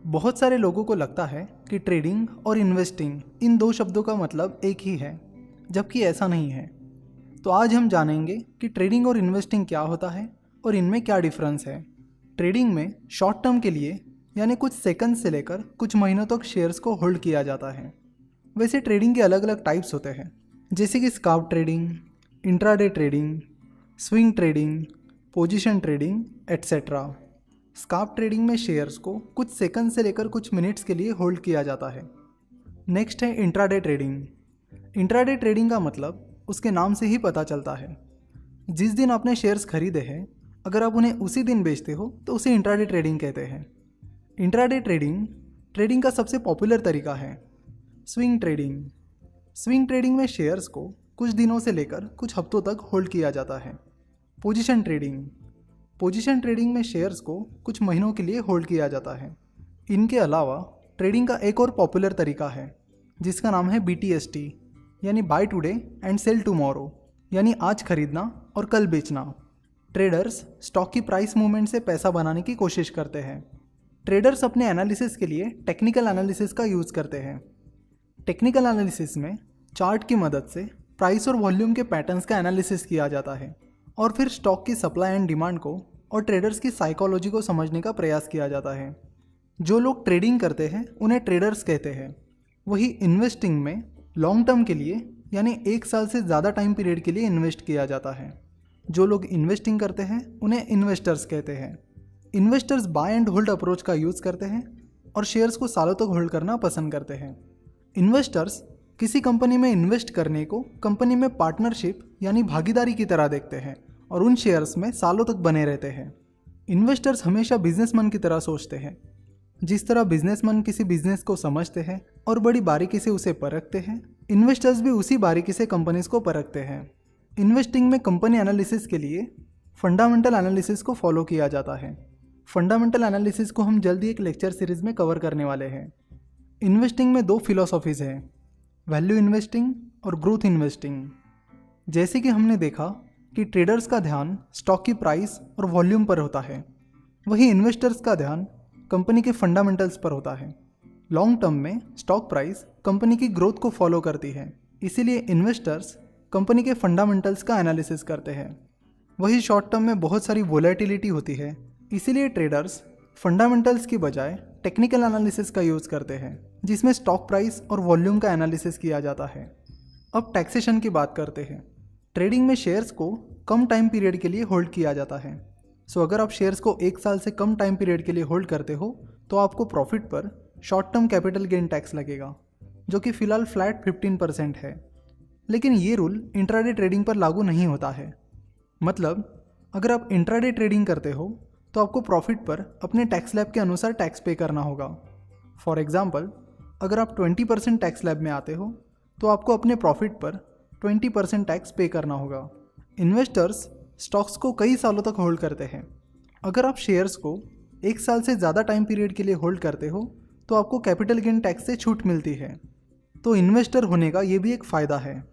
बहुत सारे लोगों को लगता है कि ट्रेडिंग और इन्वेस्टिंग इन दो शब्दों का मतलब एक ही है, जबकि ऐसा नहीं है। तो आज हम जानेंगे कि ट्रेडिंग और इन्वेस्टिंग क्या होता है और इनमें क्या डिफरेंस है। ट्रेडिंग में शॉर्ट टर्म के लिए यानी कुछ सेकंड से लेकर कुछ महीनों तक शेयर्स को होल्ड किया जाता है। वैसे ट्रेडिंग के अलग अलग टाइप्स होते हैं, जैसे कि scalp trading, intraday trading, swing trading, position trading etcetera. Scalp trading में शेयर्स को कुछ सेकंड से लेकर कुछ मिनट्स के लिए होल्ड किया जाता है। नेक्स्ट है इंट्राडे ट्रेडिंग। इंट्राडे ट्रेडिंग का मतलब उसके नाम से ही पता चलता है। जिस दिन आपने शेयर्स खरीदे हैं, अगर आप उन्हें उसी दिन बेचते हो तो उसे इंट्राडे ट्रेडिंग कहते हैं। इंट्राडे ट्रेडिंग का सबसे पॉपुलर तरीका है स्विंग ट्रेडिंग। स्विंग ट्रेडिंग में शेयर्स को कुछ दिनों से लेकर कुछ हफ्तों तक होल्ड किया जाता है। पोजीशन ट्रेडिंग में शेयर्स को कुछ महीनों के लिए होल्ड किया जाता है। इनके अलावा ट्रेडिंग का एक और पॉपुलर तरीका है जिसका नाम है BTST, यानी buy today and sell tomorrow, यानी आज खरीदना और कल बेचना। ट्रेडर्स स्टॉक की प्राइस मूवमेंट से पैसा बनाने की कोशिश करते हैं। ट्रेडर्स अपने एनालिसिस के लिए टेक्निकल एनालिसिस का यूज़ करते हैं। टेक्निकल एनालिसिस में चार्ट की मदद से प्राइस और वॉल्यूम के पैटर्न्स का एनालिसिस किया जाता है और फिर स्टॉक की सप्लाई एंड डिमांड को और ट्रेडर्स की साइकोलॉजी को समझने का प्रयास किया जाता है। जो लोग ट्रेडिंग करते हैं उन्हें ट्रेडर्स कहते हैं। वही इन्वेस्टिंग में लॉन्ग टर्म के लिए यानी 1 साल से ज़्यादा टाइम पीरियड के लिए इन्वेस्ट किया जाता है। जो लोग इन्वेस्टिंग करते हैं उन्हें इन्वेस्टर्स कहते हैं। Investors buy and hold approach का यूज़ करते हैं और शेयर्स को सालों तक होल्ड करना पसंद करते हैं। इन्वेस्टर्स किसी कंपनी में इन्वेस्ट करने को कंपनी में पार्टनरशिप यानी भागीदारी की तरह देखते हैं और उन शेयर्स में सालों तक बने रहते हैं। इन्वेस्टर्स हमेशा बिजनेसमैन की तरह सोचते हैं। जिस तरह बिजनेसमैन किसी बिजनेस को समझते हैं और बड़ी बारीकी से उसे परखते हैं, इन्वेस्टर्स भी उसी बारीकी से कंपनीज को परखते हैं। इन्वेस्टिंग में कंपनी एनालिसिस के लिए फंडामेंटल एनालिसिस को फॉलो किया जाता है। फंडामेंटल एनालिसिस को हम जल्दी एक लेक्चर सीरीज में कवर करने वाले हैं। इन्वेस्टिंग में 2 फिलॉसफीज़ हैं, वैल्यू इन्वेस्टिंग और ग्रोथ इन्वेस्टिंग। जैसे कि हमने देखा कि ट्रेडर्स का ध्यान स्टॉक की प्राइस और वॉल्यूम पर होता है, वही इन्वेस्टर्स का ध्यान कंपनी के फंडामेंटल्स पर होता है। लॉन्ग टर्म में स्टॉक प्राइस कंपनी की ग्रोथ को फॉलो करती है, इसीलिए इन्वेस्टर्स कंपनी के फंडामेंटल्स का एनालिसिस करते हैं। वही शॉर्ट टर्म में बहुत सारी वोलेटिलिटी होती है, इसीलिए ट्रेडर्स फंडामेंटल्स की बजाय टेक्निकल एनालिसिस का यूज़ करते हैं, जिसमें स्टॉक प्राइस और वॉल्यूम का एनालिसिस किया जाता है। अब टैक्सेशन की बात करते हैं। ट्रेडिंग में शेयर्स को कम टाइम पीरियड के लिए होल्ड किया जाता है। सो अगर आप शेयर्स को 1 साल से कम टाइम पीरियड के लिए होल्ड करते हो तो आपको प्रॉफिट पर short term capital gain tax लगेगा, जो कि फ़िलहाल फ्लैट 15% है। लेकिन ये रूल इंट्राडे ट्रेडिंग पर लागू नहीं होता है। मतलब अगर आप इंट्राडे ट्रेडिंग करते हो तो आपको प्रॉफिट पर अपने टैक्स स्लैब के अनुसार टैक्स पे करना होगा। फॉर एग्जांपल, अगर आप 20% टैक्स स्लैब में आते हो तो आपको अपने प्रॉफिट पर 20% टैक्स पे करना होगा। इन्वेस्टर्स स्टॉक्स को कई सालों तक होल्ड करते हैं। अगर आप शेयर्स को 1 साल से ज़्यादा टाइम पीरियड के लिए होल्ड करते हो तो आपको कैपिटल गेन टैक्स से छूट मिलती है। तो इन्वेस्टर होने का ये भी एक फ़ायदा है।